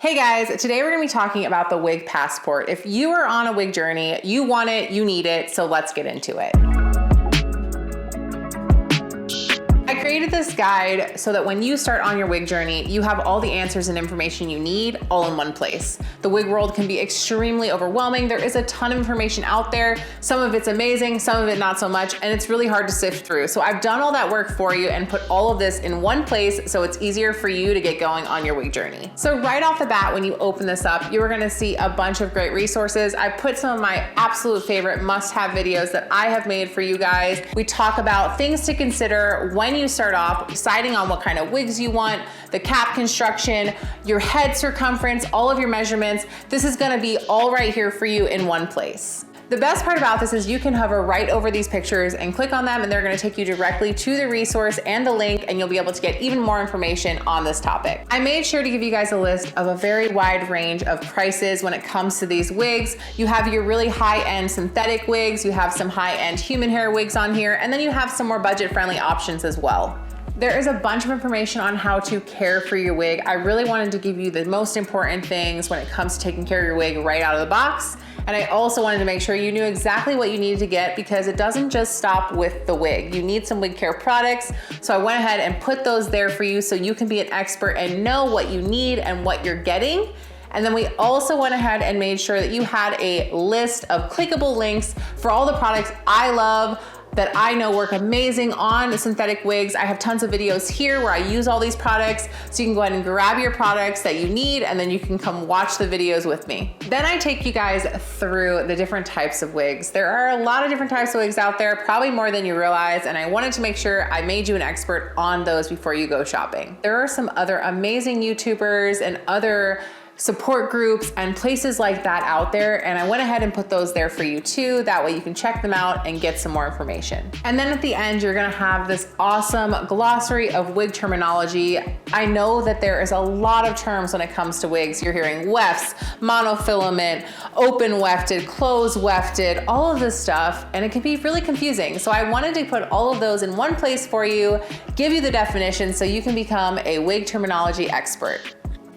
Hey guys, today we're gonna be talking about the wig passport. If you are on a wig journey, you want it, you need it, so let's get into it. I created this guide so that when you start on your wig journey, you have all the answers and information you need all in one place. The wig world can be extremely overwhelming. There is a ton of information out there. Some of it's amazing, some of it not so much, and it's really hard to sift through. So I've done all that work for you and put all of this in one place so it's easier for you to get going on your wig journey. So right off the bat, when you open this up, you're gonna see a bunch of great resources. I put some of my absolute favorite must-have videos that I have made for you guys. We talk about things to consider when you start off, deciding on what kind of wigs you want, the cap construction, your head circumference, all of your measurements. This is gonna be all right here for you in one place. The best part about this is you can hover right over these pictures and click on them, and they're gonna take you directly to the resource and the link, and you'll be able to get even more information on this topic. I made sure to give you guys a list of a very wide range of prices when it comes to these wigs. You have your really high-end synthetic wigs, you have some high-end human hair wigs on here, and then you have some more budget-friendly options as well. There is a bunch of information on how to care for your wig. I really wanted to give you the most important things when it comes to taking care of your wig right out of the box. And I also wanted to make sure you knew exactly what you needed to get, because it doesn't just stop with the wig. You need some wig care products. So I went ahead and put those there for you so you can be an expert and know what you need and what you're getting. And then we also went ahead and made sure that you had a list of clickable links for all the products I love, that I know work amazing on synthetic wigs. I have tons of videos here where I use all these products, so you can go ahead and grab your products that you need, and then you can come watch the videos with me. Then I take you guys through the different types of wigs. There are a lot of different types of wigs out there, probably more than you realize, and I wanted to make sure I made you an expert on those before you go shopping. There are some other amazing YouTubers and other support groups and places like that out there, and I went ahead and put those there for you too. That way you can check them out and get some more information. And then at the end, you're gonna have this awesome glossary of wig terminology. I know that there is a lot of terms when it comes to wigs. You're hearing wefts, monofilament, open wefted, closed wefted, all of this stuff, and it can be really confusing. So I wanted to put all of those in one place for you, give you the definition so you can become a wig terminology expert.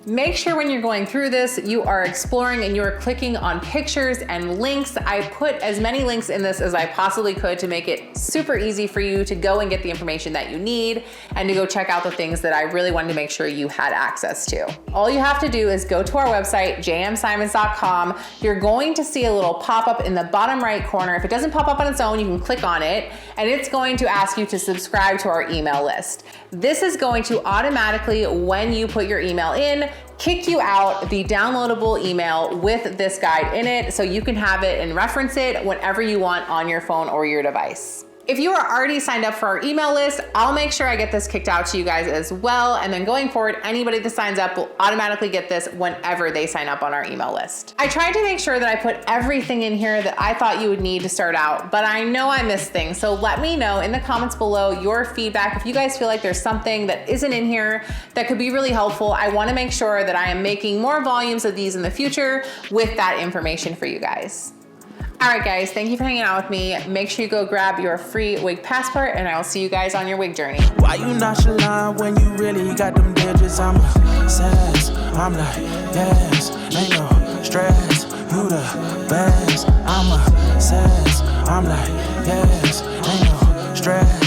Make sure when you're going through this, you are exploring and you are clicking on pictures and links. I put as many links in this as I possibly could to make it super easy for you to go and get the information that you need and to go check out the things that I really wanted to make sure you had access to. All you have to do is go to our website, jmsimons.com. You're going to see a little pop-up in the bottom right corner. If it doesn't pop up on its own, you can click on it, and it's going to ask you to subscribe to our email list. This is going to automatically, when you put your email in, kick you out the downloadable email with this guide in it, so you can have it and reference it whenever you want on your phone or your device. If you are already signed up for our email list, I'll make sure I get this kicked out to you guys as well. And then going forward, anybody that signs up will automatically get this whenever they sign up on our email list. I tried to make sure that I put everything in here that I thought you would need to start out, but I know I missed things. So let me know in the comments below your feedback. If you guys feel like there's something that isn't in here that could be really helpful, I wanna make sure that I am making more volumes of these in the future with that information for you guys. All right, guys, thank you for hanging out with me. Make sure you go grab your free wig passport, and I will see you guys on your wig journey. Why you nonchalant when you really got them digits? I'm obsessed. I'm like, yes, ain't no stress. You the best. I'm obsessed. I'm like, yes, ain't no stress.